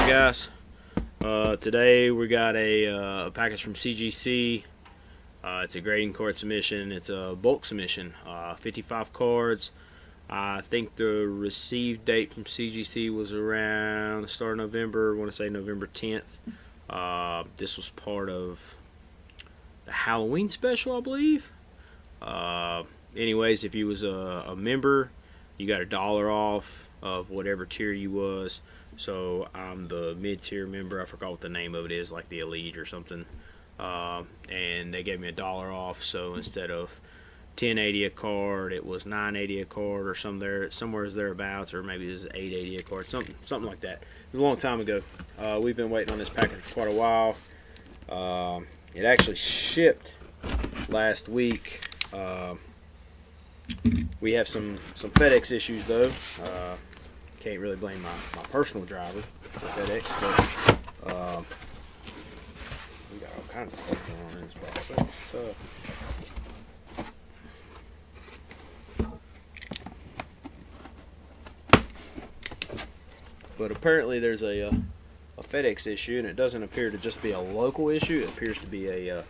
guys. Today we got a package from CGC. It's a grading card submission. It's a bulk submission. 55 cards. I think the received date from CGC was around the start of November. I want to say November 10th. This was part of the Halloween special, I believe. Anyways, if you was a member, you got $1 off of whatever tier you was. So I'm the mid-tier member. I forgot what the name of it is, like the Elite or something. And they gave me $1 off. So instead of $10.80 a card, it was $9.80 a card, or somewhere thereabouts, or maybe it was $8.80 a card, something like that. It was a long time ago. We've been waiting on this package for quite a while. It actually shipped last week. We have some FedEx issues though. Can't really blame my personal driver for FedEx, but we got all kinds of stuff going on in this box. That's But apparently there's a FedEx issue, and it doesn't appear to just be a local issue. It appears to be on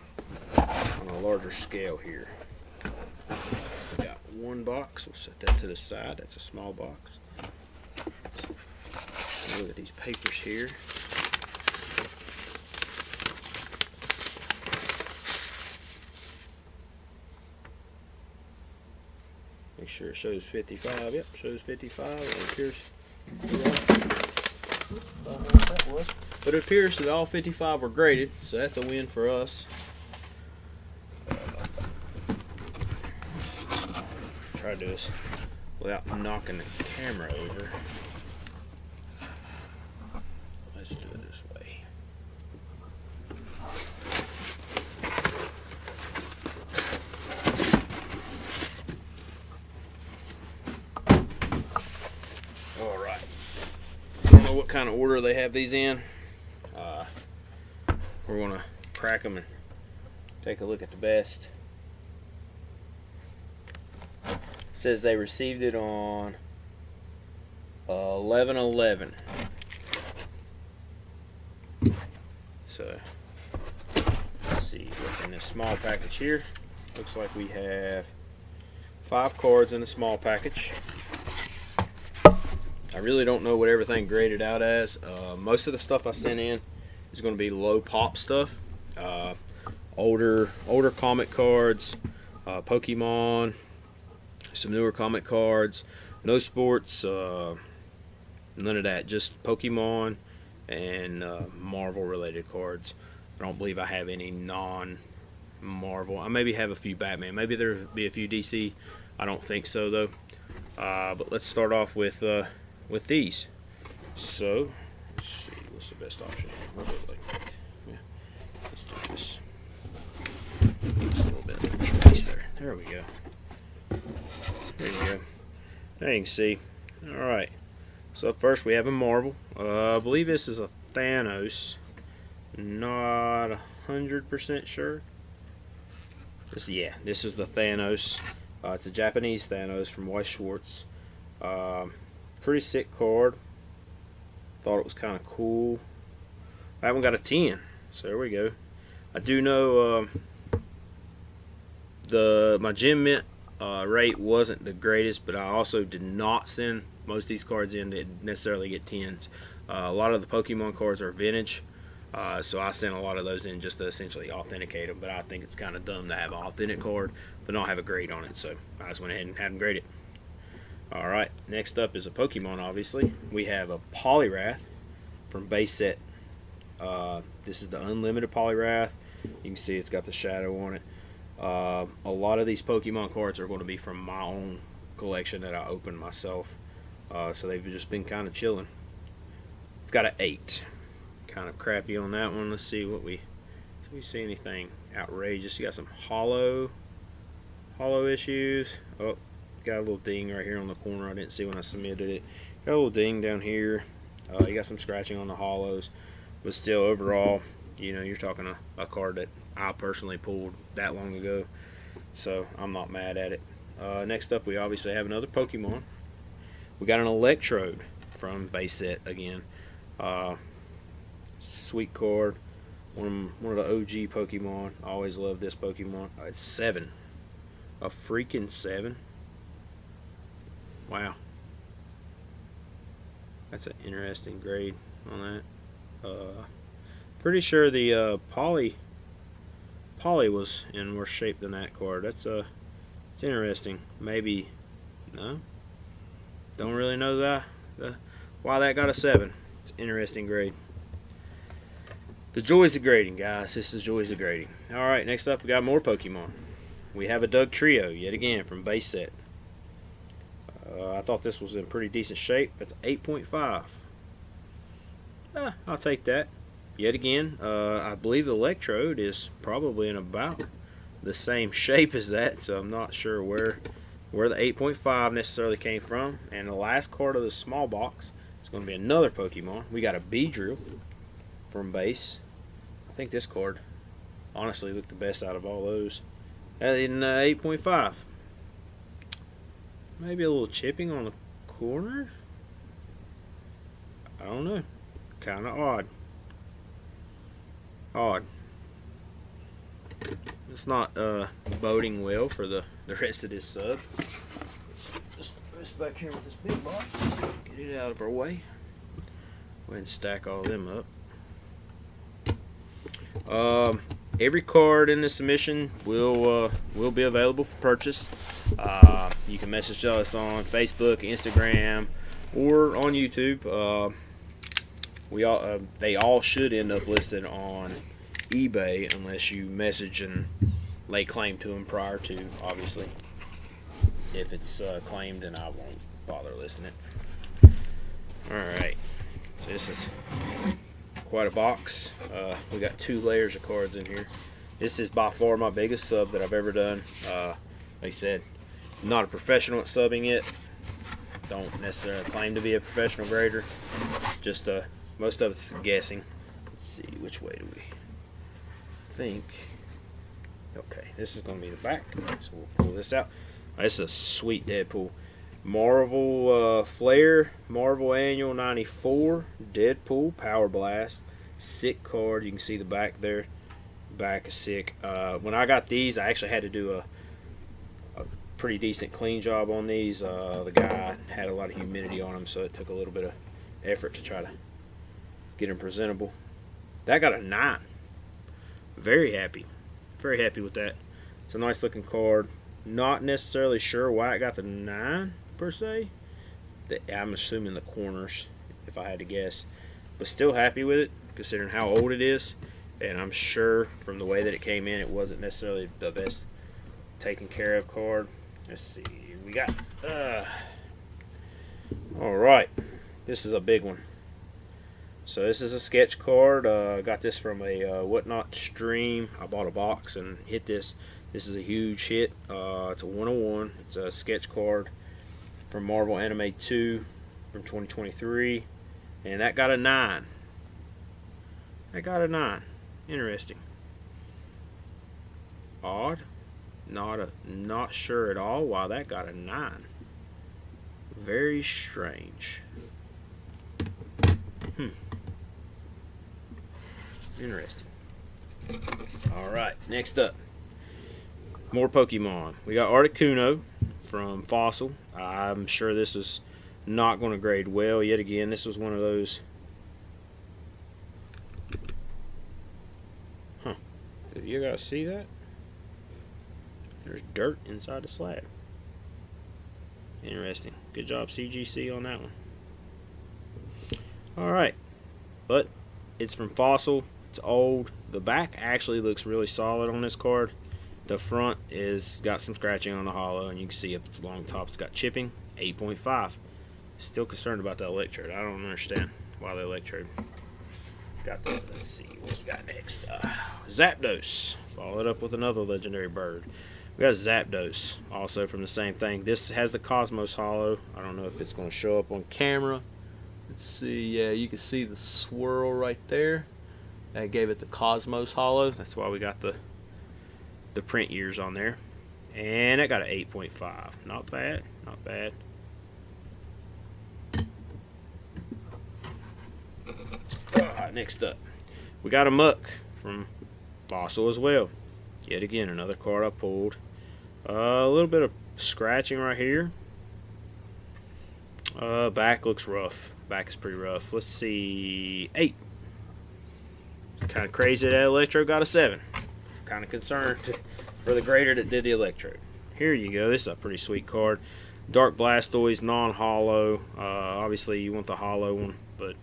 a larger scale here. So we got one box. We'll set that to the side. That's a small box. Look at these papers here. Make sure it shows 55. Yep, shows 55. It appears. But it appears that all 55 were graded, so that's a win for us. Try to do this without knocking the camera over. Let's do it this way. Alright. I don't know what kind of order they have these in. We're going to crack them and take a look at the best. It says they received it on 11/11. So let's see what's in this small package here. Looks like we have 5 cards in a small package. I really don't know what everything graded out as. Most of the stuff I sent in is going to be low pop stuff. Older comic cards, Pokemon, some newer comic cards, no sports, none of that, just Pokemon and Marvel related cards. I don't believe I have any non-Marvel. I maybe have a few Batman, maybe there'll be a few DC. I don't think so though. But let's start off with these. So let's see, what's the best option? Yeah, let's do this. Just a little bit of space there. There we go. There you go. There you can see. Alright. So first we have a Marvel. I believe this is a Thanos. Not 100% sure. This is the Thanos. It's a Japanese Thanos from Weiss Schwarz. Pretty sick card. Thought it was kind of cool. I haven't got a 10, so there we go. I do know my gem mint rate wasn't the greatest, but I also did not send most of these cards in to necessarily get 10s. A lot of the Pokemon cards are vintage, so I sent a lot of those in just to essentially authenticate them. But I think it's kind of dumb to have an authentic card but not have a grade on it, so I just went ahead and had them graded. Alright, next up is a Pokemon, obviously. We have a Poliwrath from base set. This is the unlimited Poliwrath. You can see it's got the shadow on it. A lot of these Pokemon cards are going to be from my own collection that I opened myself. So they've just been kind of chilling. It's got an 8. Kind of crappy on that one. Let's see what we see anything outrageous. You got some hollow issues. Oh, got a little ding right here on the corner. I didn't see when I submitted it. Got a little ding down here. You got some scratching on the hollows, but still overall, you know, you're talking a card that I personally pulled that long ago, so I'm not mad at it. Next up, we obviously have another Pokemon. We got an Electrode from base set again. Sweet card. One of the OG Pokemon. I always loved this Pokemon. It's 7. A freaking 7. Wow. That's an interesting grade on that. Pretty sure the Poly was in worse shape than that card. It's interesting. Maybe no. Don't really know why that got a 7. It's an interesting grade. The joys of grading, guys. This is joys of grading. Alright, next up we got more Pokemon. We have a Doug Trio, yet again, from base set. I thought this was in pretty decent shape. It's 8.5. I'll take that. Yet again, I believe the Electrode is probably in about the same shape as that, so I'm not sure where the 8.5 necessarily came from. And the last card of the small box is going to be another Pokemon. We got a Beedrill from base. I think this card honestly looked the best out of all those. In 8.5. Maybe a little chipping on the corner. I don't know. Kind of odd. It's not boding well for the rest of this sub. Let's just put this back here with this big box. Get it out of our way. Go ahead and stack all them up. Every card in the submission will be available for purchase. You can message us on Facebook, Instagram, or on YouTube. They all should end up listed on eBay unless you message and lay claim to them prior to, obviously. If it's claimed, then I won't bother listing it. Alright, so this is quite a box. We got 2 layers of cards in here. This is by far my biggest sub that I've ever done. Like I said, I'm not a professional at subbing it. Don't necessarily claim to be a professional grader. Just most of it's guessing. Let's see, which way do we think? Okay, this is going to be the back. So we'll pull this out. This is a sweet Deadpool. Marvel Flare, Marvel Annual 94, Deadpool, Power Blast. Sick card. You can see the back there. Back is sick. When I got these, I actually had to do a pretty decent clean job on these. The guy had a lot of humidity on them, so it took a little bit of effort to try to get them presentable. That got a 9. Very happy. Very happy with that. It's a nice looking card. Not necessarily sure why it got the 9 per se. I'm assuming the corners, if I had to guess. But still happy with it, considering how old it is. And I'm sure from the way that it came in, it wasn't necessarily the best taken care of card. Let's see. We got... Alright. This is a big one. So this is a sketch card. Got this from a Whatnot stream. I bought a box and hit this. This is a huge hit. It's a 101. It's a sketch card from Marvel Anime 2 from 2023. And that got a 9. That got a 9. Interesting. Odd. Not sure at all why that got a 9. Very strange. Interesting. Alright, next up. More Pokemon. We got Articuno from Fossil. I'm sure this is not going to grade well yet again. This was one of those. Huh. You guys see that? There's dirt inside the slab. Interesting. Good job, CGC, on that one. Alright. But it's from Fossil. It's old. The back actually looks really solid on this card. The front is got some scratching on the hollow, and you can see up its long top. It's got chipping. 8.5. Still concerned about the Electrode. I don't understand why the Electrode got the. Let's see what we got next. Zapdos. Followed up with another legendary bird. We got Zapdos, also from the same thing. This has the Cosmos Hollow. I don't know if it's going to show up on camera. Let's see. Yeah, you can see the swirl right there. That gave it the Cosmos Hollow. That's why we got the print years on there. And it got an 8.5. Not bad. Not bad. Alright, next up. We got a muck from Fossil as well. Yet again, another card I pulled. A little bit of scratching right here. Back looks rough. Back is pretty rough. Let's see. 8. Kind of crazy that Electro got a 7. Kind of concerned for the grader that did the Electro. Here you go. This is a pretty sweet card. Dark Blastoise, non-hollow. Obviously, you want the hollow one, but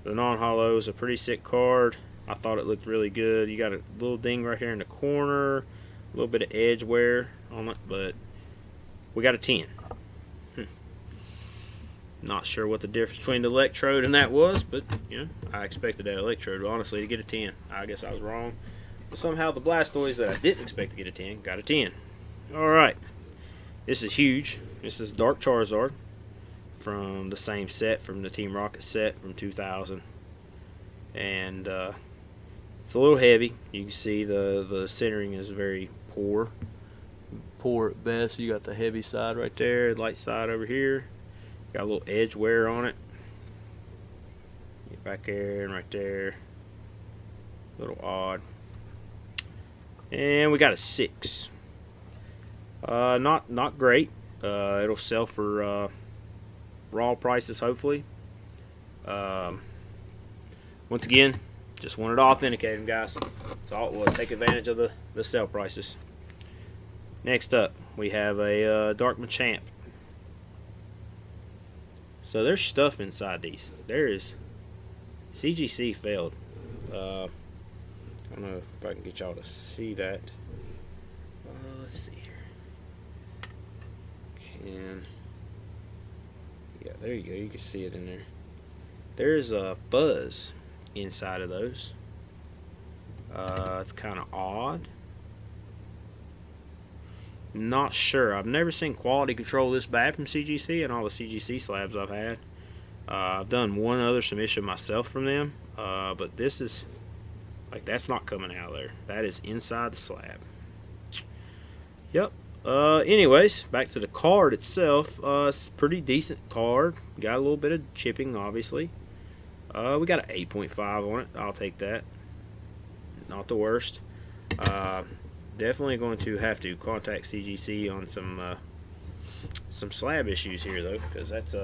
the non-hollow is a pretty sick card. I thought it looked really good. You got a little ding right here in the corner, a little bit of edge wear on it, but we got a 10. Not sure what the difference between the Electrode and that was, but you know, I expected that Electrode honestly to get a 10. I guess I was wrong. But somehow the Blastoise that I didn't expect to get a 10 got a 10. Alright. This is huge. This is Dark Charizard from the same set, from the Team Rocket set from 2000. And it's a little heavy. You can see the centering is very poor. Poor at best. You got the heavy side right there, light side over here. Got a little edge wear on it. Get back there and right there. A little odd. And we got a 6. Not great. It'll sell for raw prices, hopefully. Once again, just wanted to authenticate them, guys. That's all it was. Take advantage of the sell prices. Next up, we have a Dark Machamp. So there's stuff inside these. There is. CGC failed. I don't know if I can get y'all to see that. Let's see here. Yeah, there you go. You can see it in there. There's a fuzz inside of those. It's kind of odd. Not sure. I've never seen quality control this bad from CGC and all the CGC slabs I've had. I've done one other submission myself from them, but this is like, that's not coming out of there. That is inside the slab. Yep. Anyways, back to the card itself. It's a pretty decent card. Got a little bit of chipping, obviously. We got an 8.5 on it. I'll take that. Not the worst. Definitely going to have to contact CGC on some slab issues here, though, because that's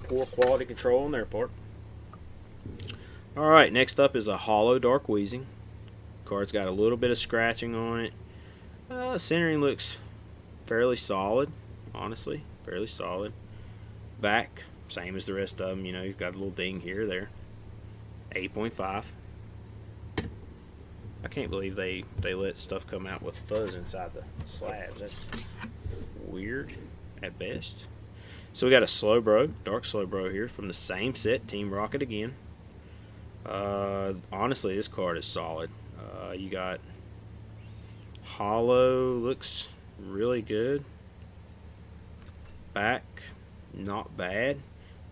poor quality control on their part. All right, next up is a hollow Dark Weezing. Card's got a little bit of scratching on it. Centering looks fairly solid, honestly, fairly solid. Back, same as the rest of them. You know, you've got a little ding here, there. 8.5. I can't believe they let stuff come out with fuzz inside the slabs. That's weird at best. So we got a Slowbro, Dark Slowbro here from the same set, Team Rocket again. Honestly, this card is solid. You got hollow, looks really good. Back, not bad.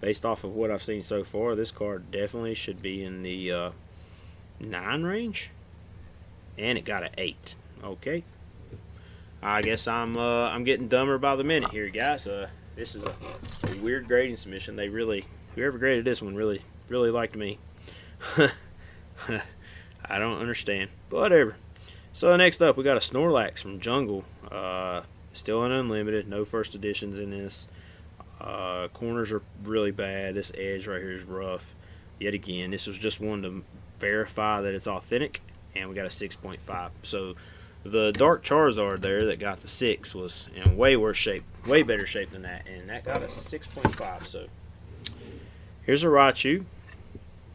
Based off of what I've seen so far, this card definitely should be in the 9 range. And it got an 8. Okay. I guess I'm getting dumber by the minute here, guys. This is a weird grading submission. They really, whoever graded this one really liked me. I don't understand. But whatever. So next up, we got a Snorlax from Jungle. Still an unlimited. No first editions in this. Corners are really bad. This edge right here is rough. Yet again, this was just one to verify that it's authentic. And we got a 6.5. So the Dark Charizard there that got the 6 was in way worse shape, way better shape than that, and that got a 6.5. So here's a Raichu.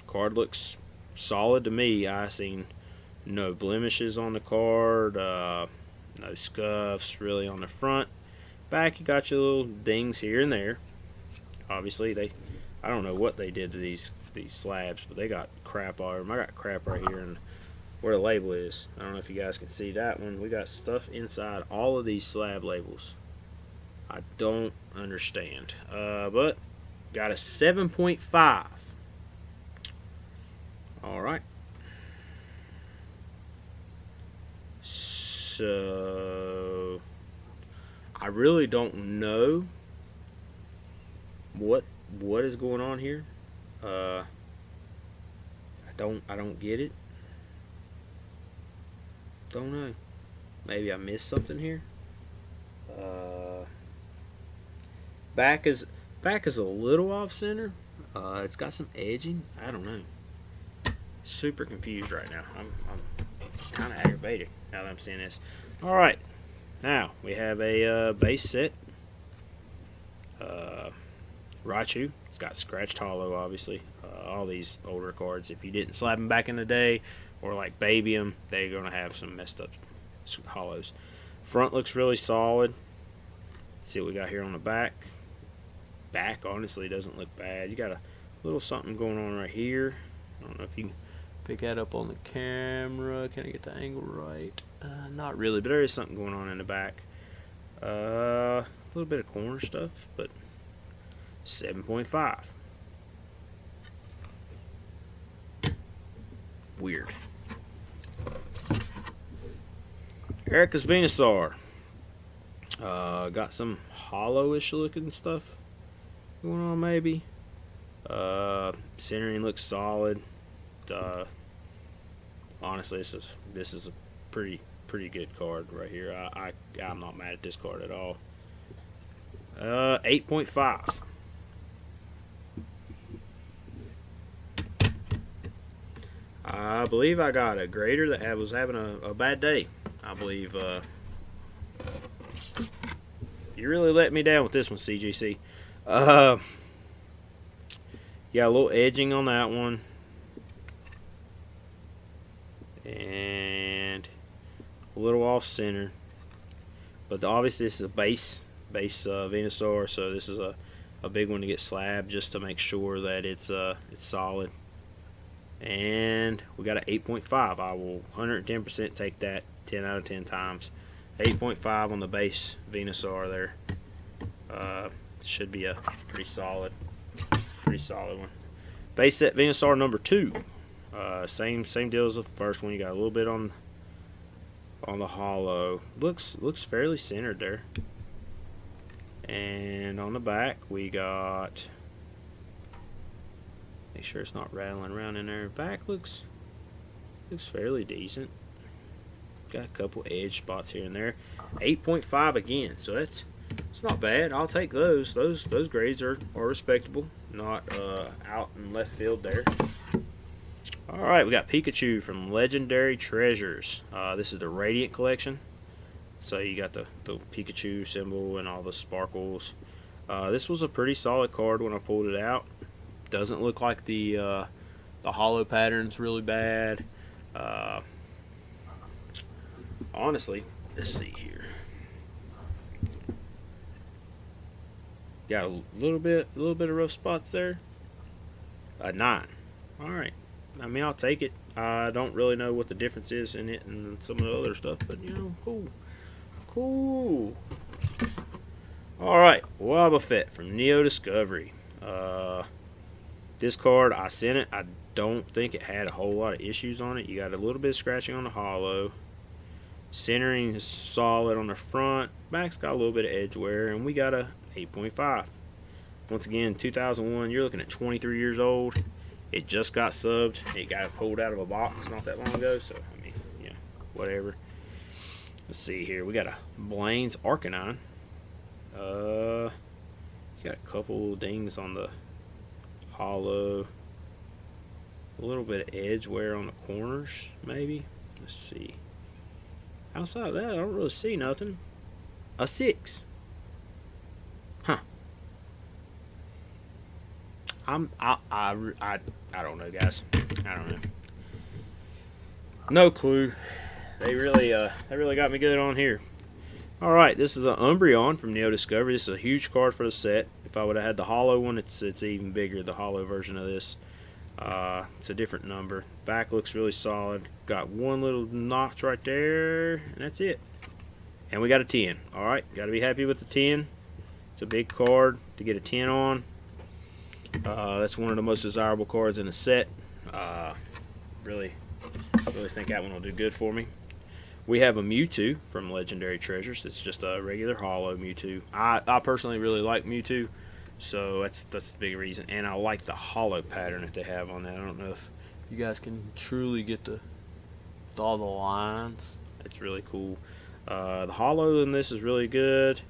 Card looks solid to me. I seen no blemishes on the card, no scuffs really on the front. Back, you got your little dings here and there. Obviously, I don't know what they did to these slabs, but they got crap all over them. I got crap right here and where the label is. I don't know if you guys can see that one. We got stuff inside all of these slab labels. I don't understand. But got a 7.5. Alright. So I really don't know what is going on here. I don't get it. Don't know. Maybe I missed something here. Back is a little off center. It's got some edging. I don't know. Super confused right now. I'm kind of aggravated now that I'm seeing this. All right, now we have a base set. Raichu. It's got scratched hollow, obviously. All these older cards, if you didn't slap them back in the day or like baby them, they're gonna have some messed up hollows. Front looks really solid. Let's see what we got here on the back. Back honestly doesn't look bad. You got a little something going on right here. I don't know if you can pick that up on the camera. Can I get the angle right? Not really, but there is something going on in the back. A little bit of corner stuff, but 7.5. Weird. Erica's Venusaur. Got some hollowish looking stuff going on, maybe. Centering looks solid. Honestly, this is a pretty good card right here. I'm not mad at this card at all. 8.5. I believe I got a grader that was having a bad day. I believe you really let me down with this one, CGC. Yeah, a little edging on that one, and a little off center. But obviously, this is a base Venusaur, so this is a big one to get slabbed just to make sure that it's solid. And we got an 8.5. I will 110% take that 10 out of 10 times. 8.5 on the base Venusaur there. Should be a pretty solid one. Base set Venusaur number 2. Same deal as the first one. You got a little bit on the hollow. Looks fairly centered there. And on the back we got, make sure it's not rattling around in there. Back looks fairly decent. Got a couple edge spots here and there. 8.5 again, so it's not bad. I'll take those. Those grades are respectable. Not out in left field there. All right, we got Pikachu from Legendary Treasures. This is the Radiant Collection. So you got the Pikachu symbol and all the sparkles. This was a pretty solid card when I pulled it out. Doesn't look like the hollow pattern's really bad. Honestly, let's see here. Got a little bit of rough spots there. A 9. All right. I mean, I'll take it. I don't really know what the difference is in it and some of the other stuff, but cool. All right, Wobbuffet from Neo Discovery. This card, I sent it. I don't think it had a whole lot of issues on it. You got a little bit of scratching on the hollow. Centering is solid on the front. Back's got a little bit of edge wear, and we got a 8.5. Once again, 2001. You're looking at 23 years old. It just got subbed. It got pulled out of a box not that long ago. So I mean, yeah, whatever. Let's see here. We got a Blaine's Arcanine. Got a couple dings on the hollow. A little bit of edge wear on the corners, maybe. Let's see. Outside of that, I don't really see nothing. A 6. Huh. I don't know, guys. I don't know. No clue. They really got me good on here. All right, this is an Umbreon from Neo Discovery. This is a huge card for the set. If I would have had the hollow one, it's even bigger. The hollow version of this. It's a different number. Back looks really solid. Got one little notch right there, and that's it. And we got a 10. All right, got to be happy with the 10. It's a big card to get a 10 on. That's one of the most desirable cards in the set. Really think that one will do good for me. We have a Mewtwo from Legendary Treasures. It's just a regular hollow Mewtwo. I personally really like Mewtwo, so that's the big reason. And I like the hollow pattern that they have on that. I don't know if you guys can truly get all the lines It's really cool. The hollow in this is really good.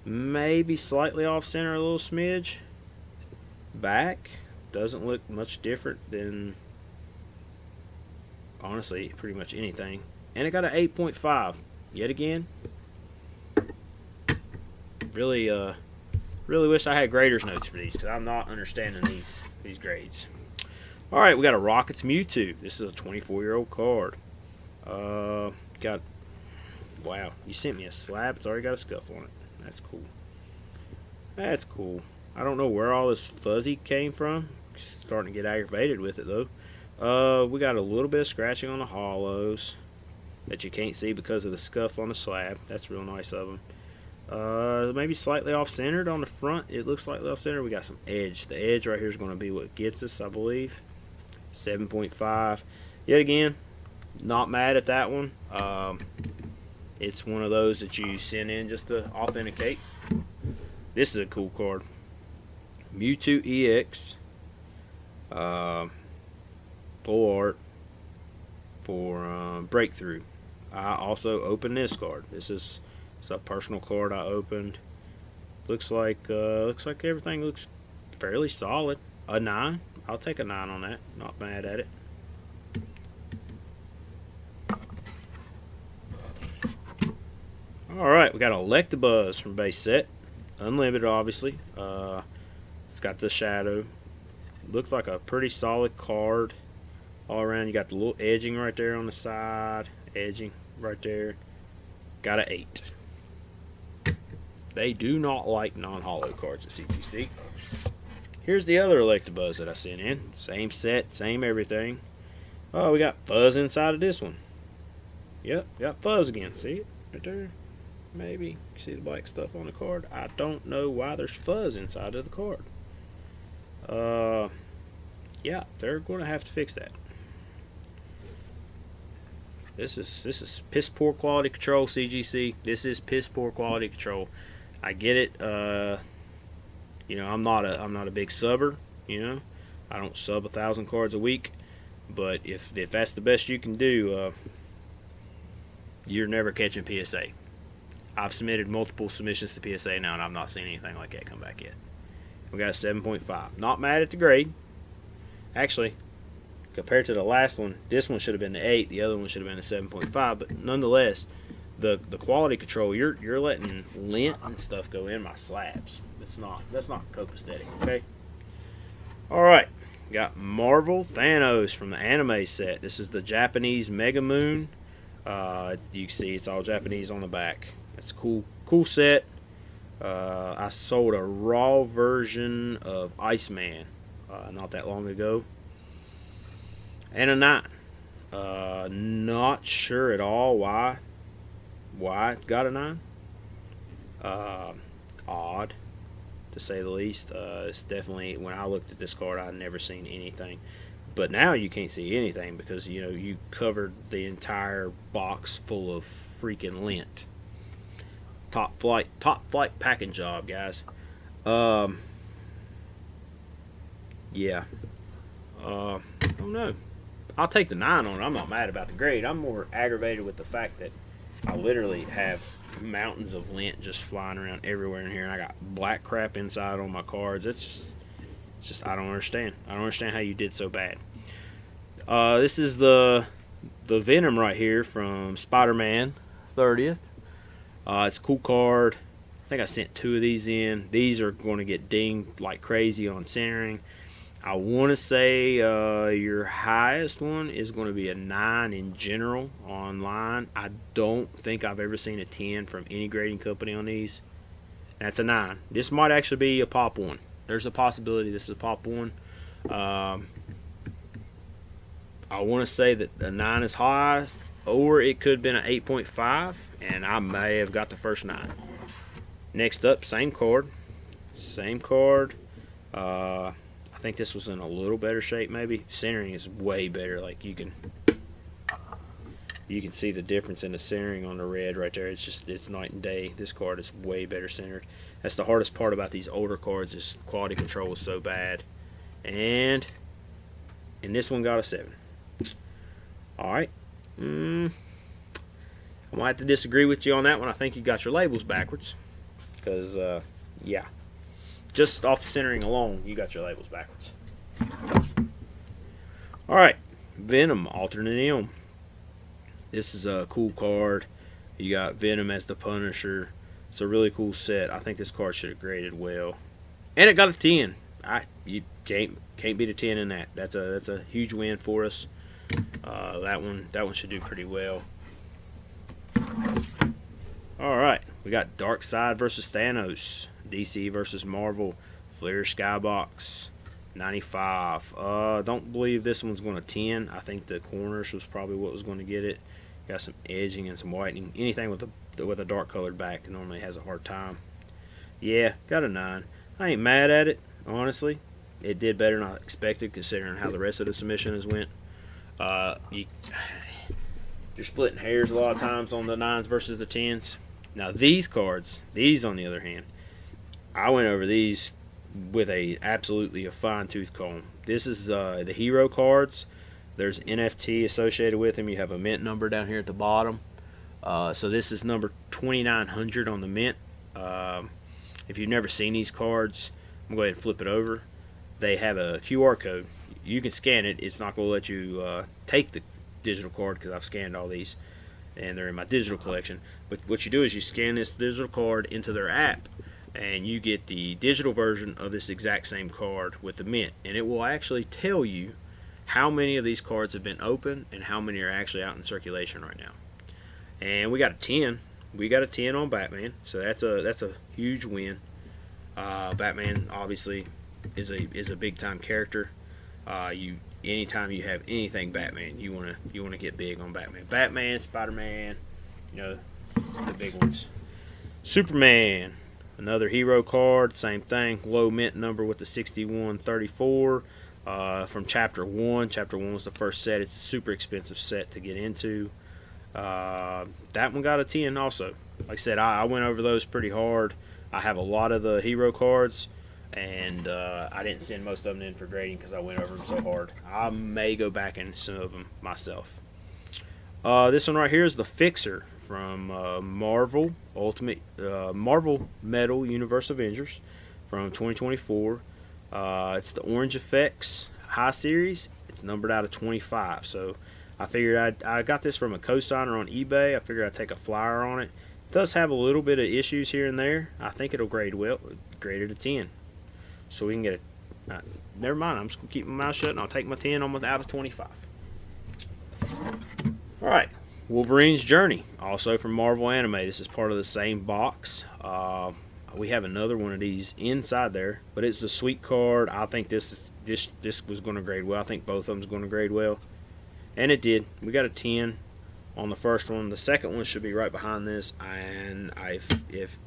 Maybe slightly off center a little smidge. Back doesn't look much different than, honestly, pretty much anything. And it got an 8.5. Yet again, really wish I had grader's notes for these, because I'm not understanding these grades. All right, we got a Rockets Mewtwo. This is a 24-year-old card. Got, wow, you sent me a slab. It's already got a scuff on it. That's cool. That's cool. I don't know where all this fuzzy came from. Starting to get aggravated with it though. We got a little bit of scratching on the hollows that you can't see because of the scuff on the slab. That's real nice of them. Maybe slightly off-centered on the front. It looks slightly off-centered. We got some edge. The edge right here is going to be what gets us, I believe. 7.5. Yet again, not mad at that one. It's one of those that you send in just to authenticate. This is a cool card. Mewtwo EX. Full art for Breakthrough. I also opened this card. It's a personal card I opened. Looks like everything looks fairly solid. A 9. I'll take a 9 on that. Not mad at it. Alright, we got Electabuzz from base set. Unlimited, obviously. It's got the shadow. Looked like a pretty solid card all around. You got the little edging right there on the side. Edging right there. Got an 8. They do not like non-hollow cards at CGC. Here's the other Electabuzz that I sent in. Same set, same everything. Oh, we got fuzz inside of this one. Yep, got fuzz again. See it right there? Maybe. See the black stuff on the card? I don't know why there's fuzz inside of the card. Yeah, they're going to have to fix that. This is piss poor quality control, CGC. This is piss poor quality control. I get it. You know, I'm not a big subber. You know, I don't sub 1,000 cards a week. But if that's the best you can do, you're never catching PSA. I've submitted multiple submissions to PSA now, and I've not seen anything like that come back yet. We got a 7.5. Not mad at the grade. Actually, compared to the last one, this one should have been the 8. The other one should have been a 7.5. But nonetheless, the quality control, you're letting lint and stuff go in my slabs. That's not copacetic. Okay. All right. Got Marvel Thanos from the anime set. This is the Japanese Mega Moon. You can see it's all Japanese on the back. It's cool set. I sold a raw version of Iceman not that long ago. And a 9. Not sure at all why it got a 9. Odd, to say the least. It's definitely, when I looked at this card, I'd never seen anything. But now you can't see anything because, you know, you covered the entire box full of freaking lint. Top flight packing job, guys. Yeah. I don't know. I'll take the 9 on it. I'm not mad about the grade. I'm more aggravated with the fact that I literally have mountains of lint just flying around everywhere in here, and I got black crap inside on my cards. It's just I don't understand. I don't understand how you did so bad. This is the Venom right here from Spider-Man 30th. It's a cool card. I think I sent 2 of these in. These are going to get dinged like crazy on centering. I want to say your highest one is going to be a 9 in general online. I don't think I've ever seen a 10 from any grading company on these. That's a 9. This might actually be a pop 1. There's a possibility this is a pop 1. I want to say that the 9 is highest, or it could have been an 8.5, and I may have got the first 9. Next up, same card. I think this was in a little better shape, maybe. Centering is way better. Like you can see the difference in the centering on the red right there. It's night and day. This card is way better centered. That's the hardest part about these older cards, is quality control is so bad. And this one got a 7. All right. I'm going to have to disagree with you on that one. I think you got your labels backwards. Because, yeah. Just off the centering alone, you got your labels backwards. Alright. Venom, alternate M. This is a cool card. You got Venom as the Punisher. It's a really cool set. I think this card should have graded well. And it got a 10. You can't beat a 10 in that. That's a huge win for us. That one should do pretty well. Alright, we got Darkseid versus Thanos, DC versus Marvel, Flair Skybox, 95. Don't believe this one's going to 10. I think the corners was probably what was going to get it. Got some edging and some whitening. Anything with a dark colored back normally has a hard time. Yeah, got a 9. I ain't mad at it, honestly. It did better than I expected considering how the rest of the submission has went. You're splitting hairs a lot of times on the 9s versus the 10s. Now these cards, these on the other hand, I went over these with absolutely a fine-tooth comb. This is the hero cards. There's NFT associated with them. You have a mint number down here at the bottom. So this is number 2900 on the mint. If you've never seen these cards, I'm going to go ahead and flip it over. They have a QR code. You can scan it. It's not going to let you take the digital card because I've scanned all these and they're in my digital collection. But what you do is you scan this digital card into their app and you get the digital version of this exact same card with the mint, and it will actually tell you how many of these cards have been opened and how many are actually out in circulation right now. And we got a 10. We got a 10 on Batman, so that's a huge win. Batman obviously is a big time character. Anytime you have anything Batman, you wanna get big on Batman. Batman, Spider-Man, the big ones. Superman, another hero card, same thing, low mint number with the 6134 from Chapter 1. Chapter 1 was the first set. It's a super expensive set to get into. That one got a 10 also. Like I said, I went over those pretty hard. I have a lot of the hero cards, and I didn't send most of them in for grading because I went over them so hard. I may go back in some of them myself. This one right here is the Fixer from Marvel Metal Universe Avengers from 2024. It's the Orange Effects High Series. It's numbered out of 25. So I figured I got this from a cosigner on eBay. I figured I'd take a flyer on it. It does have a little bit of issues here and there. I think it'll grade well. Graded a 10. So we can get it. Never mind. I'm just going to keep my mouth shut and I'll take my 10 on out of 25. Alright. Wolverine's Journey. Also from Marvel Anime. This is part of the same box. We have another one of these inside there. But it's a sweet card. I think this was going to grade well. I think both of them is going to grade well. And it did. We got a 10 on the first one. The second one should be right behind this. And if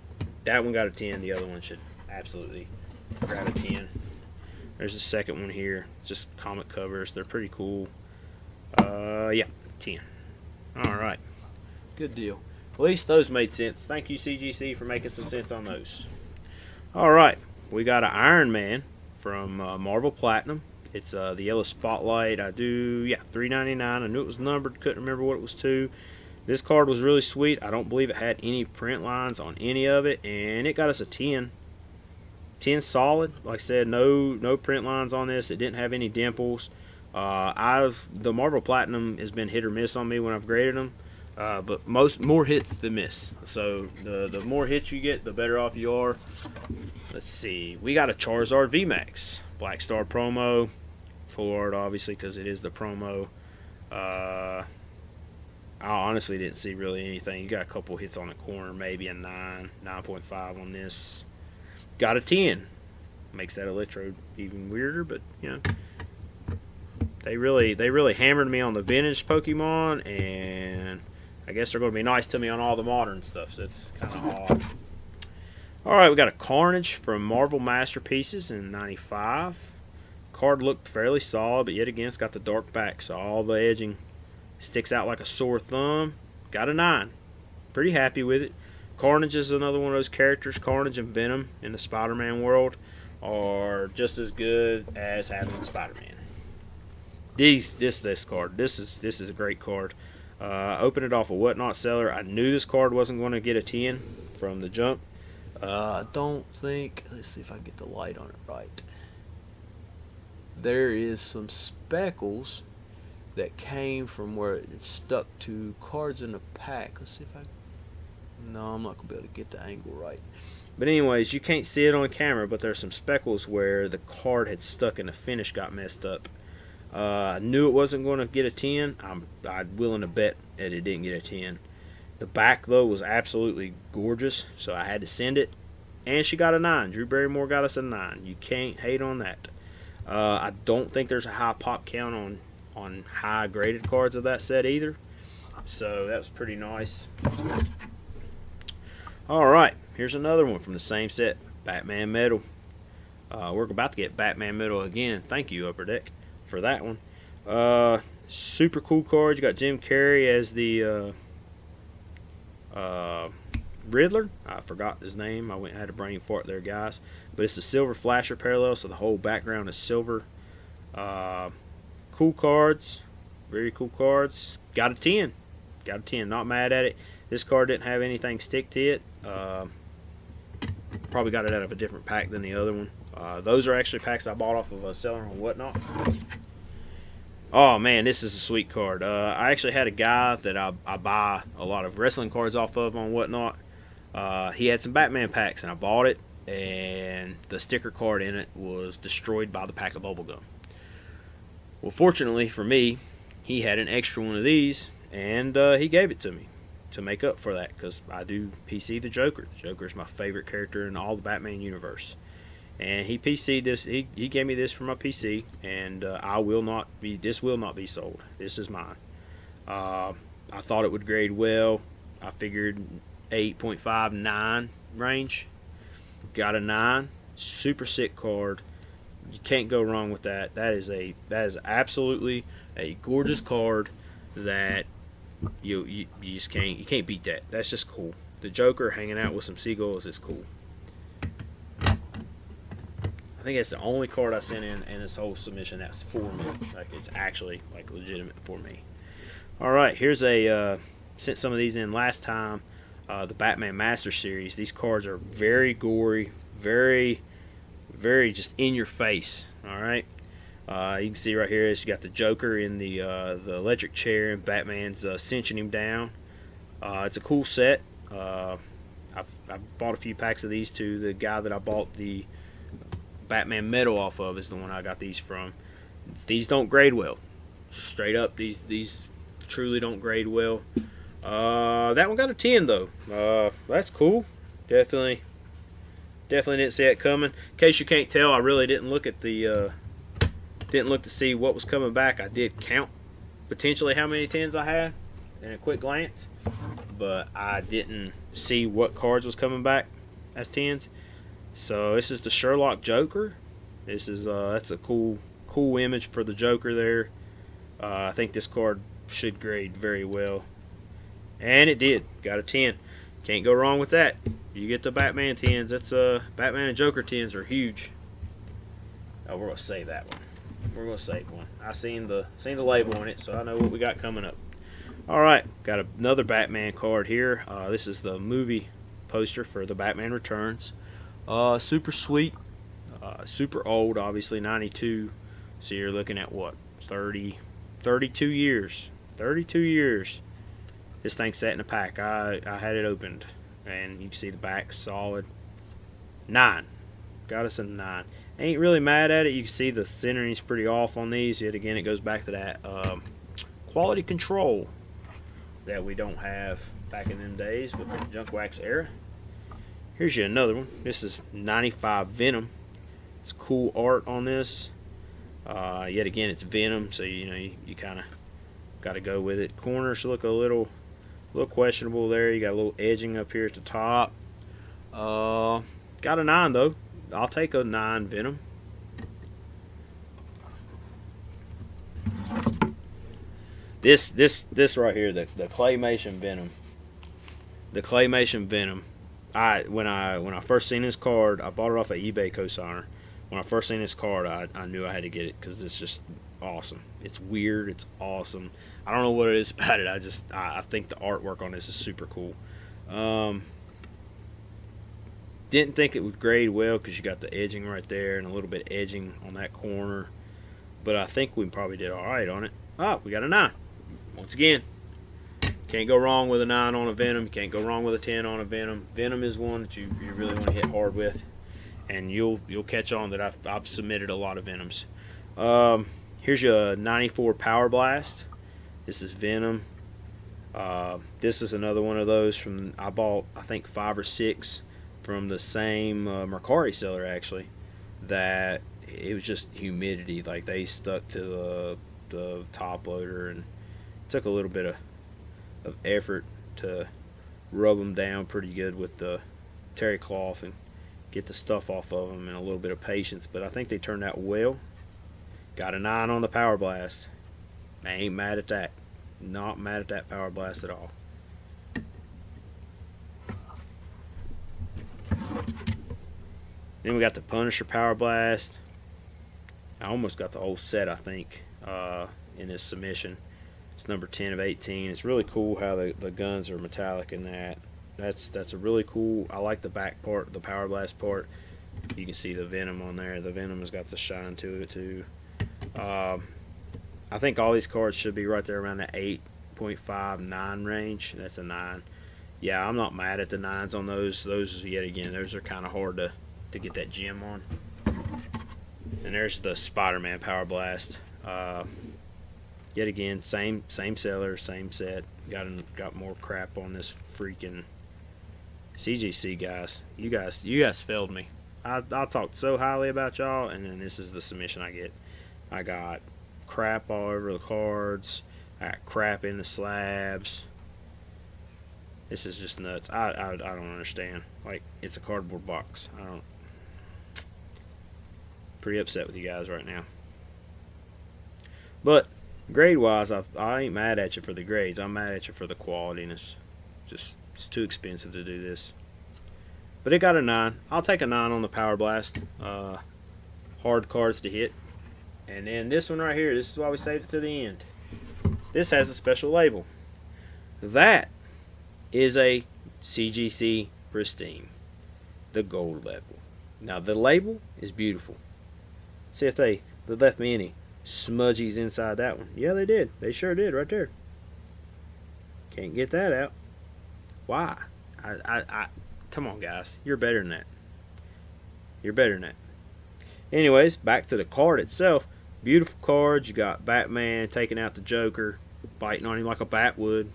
that one got a 10, the other one should absolutely grab a 10. There's the second one here. It's just comic covers. They're pretty cool. Yeah, 10. Alright. Good deal. At least those made sense. Thank you, CGC, for making some sense on those. Alright. We got an Iron Man from Marvel Platinum. It's the yellow spotlight. $3.99. I knew it was numbered. Couldn't remember what it was to. This card was really sweet. I don't believe it had any print lines on any of it, and it got us a 10. 10 solid. Like I said, no print lines on this. It didn't have any dimples. The Marvel Platinum has been hit or miss on me when I've graded them, but more hits than miss. So the more hits you get, the better off you are. Let's see. We got a Charizard VMAX Black Star promo. Full art, obviously, because it is the promo. I honestly didn't see really anything. You got a couple hits on the corner, maybe a 9.5 on this. Got a 10. Makes that Electrode even weirder, but they really hammered me on the vintage Pokemon, and I guess they're going to be nice to me on all the modern stuff, so it's kind of odd. Alright, we got a Carnage from Marvel Masterpieces in 95. Card looked fairly solid, but yet again it's got the dark back, so all the edging sticks out like a sore thumb. Got a 9. Pretty happy with it. Carnage is another one of those characters. Carnage and Venom in the Spider-Man world are just as good as having Spider-Man. This card. This is a great card. Opened it off a Whatnot seller. I knew this card wasn't going to get a 10 from the jump. I don't think, let's see if I can get the light on it right. There is some speckles that came from where it stuck to cards in the pack. Let's see if I, no, I'm not going to be able to get the angle right. But anyways, you can't see it on camera, but there's some speckles where the card had stuck and the finish got messed up. I knew it wasn't going to get a 10. I'm willing to bet that it didn't get a 10. The back, though, was absolutely gorgeous, so I had to send it. And she got a 9. Drew Barrymore got us a 9. You can't hate on that. I don't think there's a high pop count on high graded cards of that set either. So that was pretty nice. Alright, here's another one from the same set. Batman Metal. We're about to get Batman Metal again. Thank you, Upper Deck, for that one. Super cool card. You got Jim Carrey as the Riddler. I forgot his name. I had a brain fart there, guys. But it's a silver flasher parallel, so the whole background is silver. Cool cards. Very cool cards. Got a 10. Got a 10. Not mad at it. This card didn't have anything stick to it. Probably got it out of a different pack than the other one. Those are actually packs I bought off of a seller on Whatnot. Oh man, this is a sweet card. I actually had a guy that I buy a lot of wrestling cards off of on Whatnot. He had some Batman packs and I bought it, and the sticker card in it was destroyed by the pack of bubblegum. Well, fortunately for me, he had an extra one of these, and he gave it to me to make up for that, because I do PC the Joker. The Joker is my favorite character in all the Batman universe. And he PC'd this. He gave me this for my PC, and this will not be sold. This is mine. I thought it would grade well. I figured 8.5, 9 range. Got a 9. Super sick card. You can't go wrong with that. That is absolutely a gorgeous card that you just can't beat that. That's just cool. The Joker hanging out with some seagulls is cool. I think that's the only card I sent in this whole submission that's for me. Like, it's actually like legitimate for me. All right, here's sent some of these in last time. The Batman Master Series. These cards are very gory, very, very just in your face. All right. You can see right here is you got the Joker in the electric chair, and Batman's cinching him down. It's a cool set. I've bought a few packs of these too. The guy that I bought the Batman Metal off of is the one I got these from. These don't grade well. Straight up, these truly don't grade well. That one got a 10 though. That's cool. Definitely didn't see it coming. In case you can't tell, I really didn't look at the didn't look to see what was coming back. I did count potentially how many 10s I had in a quick glance, but I didn't see what cards was coming back as 10s. So this is the Sherlock Joker. This is that's a cool image for the Joker there. I think this card should grade very well, and it did. Got a 10. Can't go wrong with that. You get the Batman 10s. That's Batman and Joker 10s are huge. Oh, we're gonna save that one. We're gonna save one. I seen the label on it, so I know what we got coming up. All right, got another Batman card here. This is the movie poster for the Batman Returns. Super sweet, super old, obviously 92. So you're looking at what, 32 years. 32 years. This thing sat in a pack. I had it opened, and you can see the back solid. 9. Got us a 9. Ain't really mad at it. You can see the centering's pretty off on these. Yet again, it goes back to that quality control that we don't have back in them days with the junk wax era. Here's you another one. This is 95 Venom. It's cool art on this. Yet again, it's Venom, so you kind of got to go with it. Corners look a little questionable there. You got a little edging up here at the top. Got a 9 though. I'll take a 9 Venom. This right here, the claymation Venom. The claymation Venom. When I first seen this card, I bought it off of eBay cosigner. When I first seen this card, I knew I had to get it because it's just awesome. It's weird. It's awesome. I don't know what it is about it. I think the artwork on this is super cool. Didn't think it would grade well because you got the edging right there and a little bit of edging on that corner. But I think we probably did all right on it. Oh, we got a 9. Once again, can't go wrong with a 9 on a Venom. You can't go wrong with a 10 on a Venom. Venom is one that you really want to hit hard with, and you'll catch on that I've submitted a lot of Venoms. Here's your 94 Power Blast. This is Venom. This is another one of those from I bought I think 5 or 6 from the same Mercari seller actually. That it was just humidity, like they stuck to the top loader, and it took a little bit of effort to rub them down pretty good with the terry cloth and get the stuff off of them, and a little bit of patience, but I think they turned out well. Got a 9 on the Power Blast. I ain't mad at that. Not mad at that Power Blast at all. Then we got the Punisher Power Blast. I almost got the whole set, I think, in this submission. It's number 10 of 18. It's really cool how the guns are metallic in that. That's a really cool. I like the back part, the Power Blast part. You can see the Venom on there. The Venom has got the shine to it too. I think all these cards should be right there around the 8.5, 9 range. That's a 9. Yeah, I'm not mad at the 9s on those. Those, yet again, those are kind of hard to get that gem on. And there's the Spider-Man Power Blast. Yet again, same seller, same set. Got more crap on this freaking CGC guys. You guys failed me. I talked so highly about y'all, and then this is the submission I get. I got crap all over the cards. I got crap in the slabs. This is just nuts. I don't understand. Like, it's a cardboard box. Pretty upset with you guys right now. But grade wise, I ain't mad at you for the grades. I'm mad at you for the quality, and it's too expensive to do this. But it got a 9. I'll take a 9 on the Power Blast. Hard cards to hit. And then this one right here, this is why we saved it to the end. This has a special label. That is a CGC Pristine, the gold level. Now the label is beautiful. See if they left me any smudgies inside that one. Yeah, they did. They sure did right there. Can't get that out. Why? I come on, guys. You're better than that. You're better than that. Anyways, back to the card itself. Beautiful cards. You got Batman taking out the Joker, biting on him like a bat would.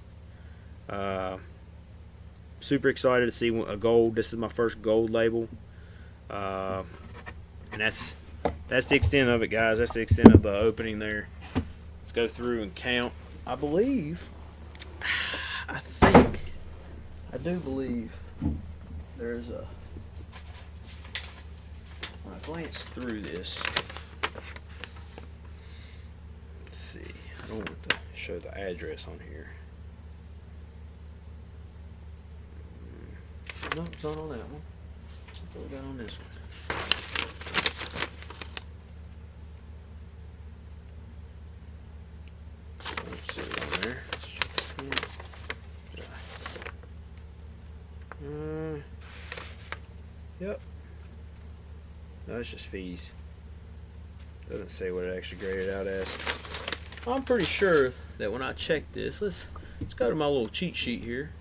Super excited to see a gold. This is my first gold label. And that's the extent of it, guys. That's the extent of the opening there. Let's go through and count. I do believe there's a, when I glance through this, let's see, I don't want to show the address on here. No, it's not on that one. That's all we got on this one. Let's see it on there. Yep. No, it's just fees. Doesn't say what it actually graded out as. I'm pretty sure that when I check this, let's go to my little cheat sheet here.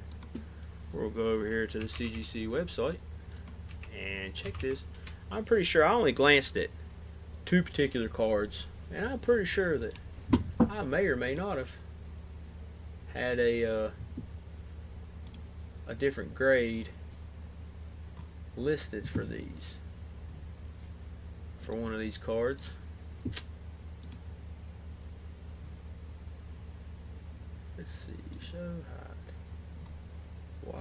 We'll go over here to the CGC website and check this. I'm pretty sure I only glanced at 2 particular cards, and I'm pretty sure that I may or may not have had a different grade listed for these, for one of these cards. Let's see, show height. Why?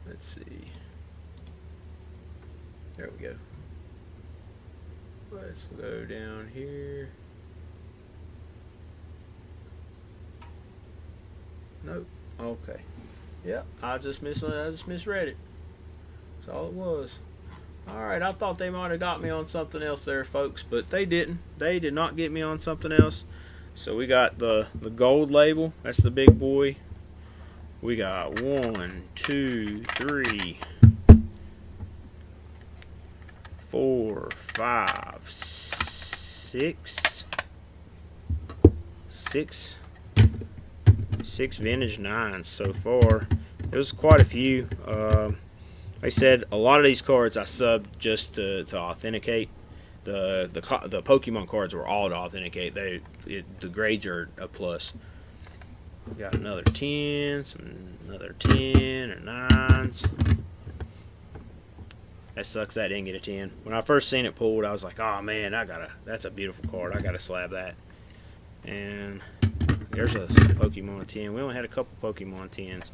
Let's see. There we go. Let's go down here. Nope. Okay. Yep. I just misread it. That's all it was. All right. I thought they might have got me on something else there, folks, but they didn't. They did not get me on something else. So we got the gold label. That's the big boy. We got 1, 2, 3, 4, 5, 6, 6 vintage 9s so far. It was quite a few. Like I said, a lot of these cards I subbed just to authenticate. The Pokemon cards were all to authenticate. The grades are a plus. We got another 10, another 10 or 9s. That sucks that didn't get a 10. When I first seen it pulled, I was like, oh man, that's a beautiful card. I gotta slab that. And there's a Pokemon 10. We only had a couple Pokemon 10s.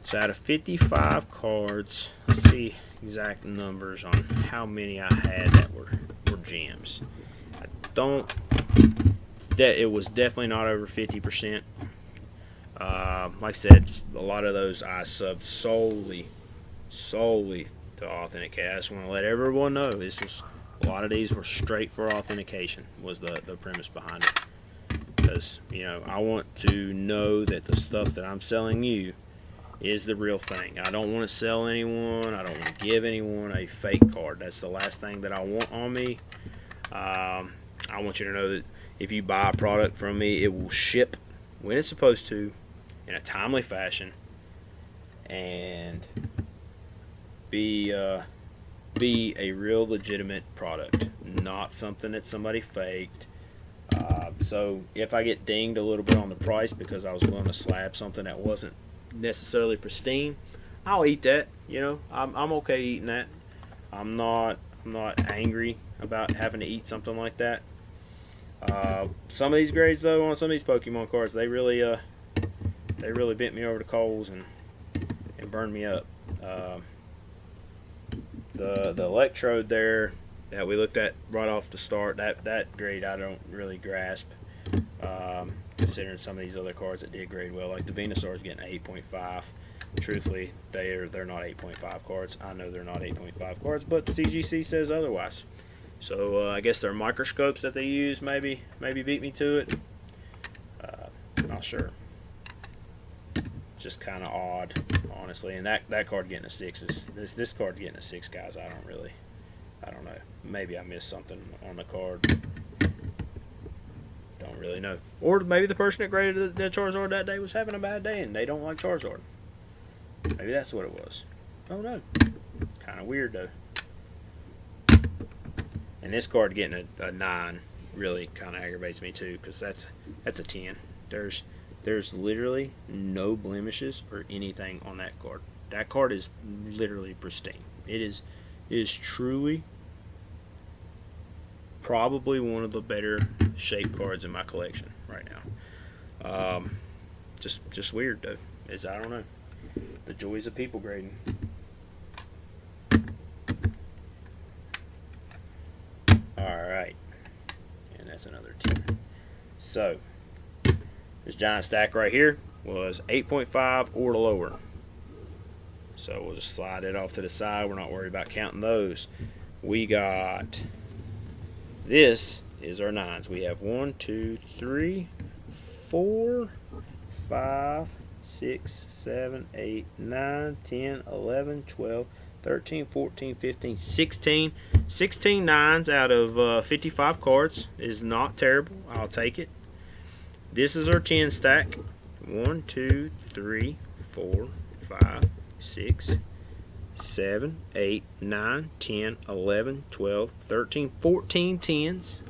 So out of 55 cards, let's see exact numbers on how many I had that were gems. It was definitely not over 50%. Like I said, a lot of those I subbed solely to authenticate. I just want to let everyone know a lot of these were straight for authentication was the premise behind it. Because, I want to know that the stuff that I'm selling you is the real thing. I don't want to sell anyone. I don't want to give anyone a fake card. That's the last thing that I want on me. I want you to know that if you buy a product from me, it will ship when it's supposed to, in a timely fashion, and be a real legitimate product, not something that somebody faked. So if I get dinged a little bit on the price because I was willing to slab something that wasn't necessarily pristine, I'll eat that. I'm okay eating that. I'm not angry about having to eat something like that. Some of these grades though, on some of these Pokemon cards, they really bent me over the coals and burned me up. The electrode there that we looked at right off the start, that grade I don't really grasp. Considering some of these other cards that did grade well, like the Venusaur's getting an 8.5. Truthfully, they're not 8.5 cards. I know they're not 8.5 cards, but the CGC says otherwise. So I guess their microscopes that they use maybe beat me to it. Not sure. Just kind of odd, honestly. And that card getting a 6 is this card getting a 6, guys. I don't know. Maybe I missed something on the card. Don't really know. Or maybe the person that graded the Charizard that day was having a bad day and they don't like Charizard. Maybe that's what it was. I don't know. It's kind of weird though. And this card getting a 9 really kind of aggravates me too, because that's a 10. There's literally no blemishes or anything on that card. That card is literally pristine. It is truly probably one of the better shaped cards in my collection right now. Just weird though. I don't know. The joys of people grading. Alright. And that's another 10. So, this giant stack right here was 8.5 or lower. So we'll just slide it off to the side. We're not worried about counting those. We got, this is our 9s. We have 1, 2, 3, 4, 5, 6, 7, 8, 9, 10, 11, 12, 13, 14, 15, 16. 16 9s out of 55 cards is not terrible. I'll take it. This is our 10 stack. 1, 2, 3, 4, 5, 6, 7, 8, 9, 10, 11, 12, 13, 14 10s.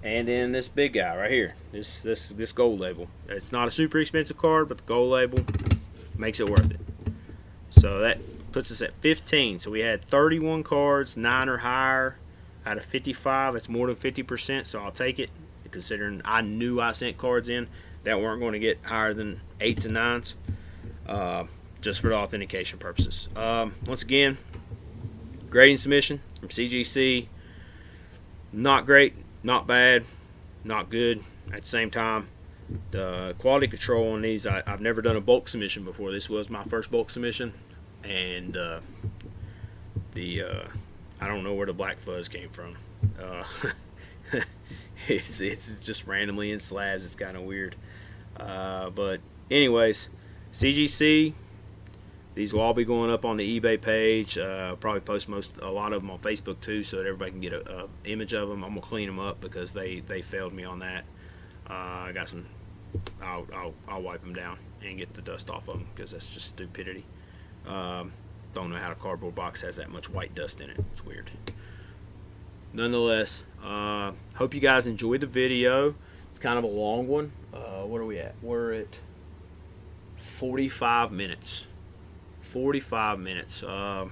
And then this big guy right here. This gold label. It's not a super expensive card, but the gold label makes it worth it. So that puts us at 15. So we had 31 cards, 9 or higher out of 55. That's more than 50%, so I'll take it, considering I knew I sent cards in that weren't going to get higher than 8s and 9s, just for the authentication purposes. Once again, grading submission from CGC. Not great, not bad, not good at the same time. The quality control on these, I've never done a bulk submission before. This was my first bulk submission, and I don't know where the black fuzz came from. It's just randomly in slabs. It's kind of weird. But anyways, CGC. These will all be going up on the eBay page. Probably post a lot of them on Facebook too, so that everybody can get a image of them. I'm gonna clean them up because they failed me on that. I got some. I'll wipe them down and get the dust off of them because that's just stupidity. Don't know how a cardboard box has that much white dust in it. It's weird. Nonetheless, hope you guys enjoyed the video. It's kind of a long one. What are we at? We're at 45 minutes. 45 minutes. Hope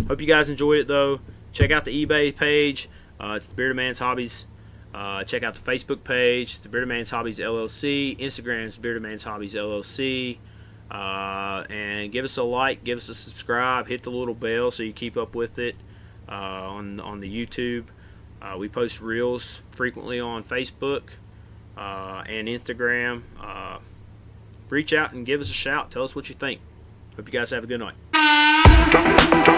you guys enjoyed it though. Check out the eBay page. It's the Bearded Man's Hobbies. Check out the Facebook page. It's the Bearded Man's Hobbies LLC. Instagram is Bearded Man's Hobbies LLC. And give us a like, give us a subscribe, hit the little bell so you keep up with it on the YouTube. We post reels frequently on Facebook and Instagram. Reach out and give us a shout. Tell us what you think. Hope you guys have a good night.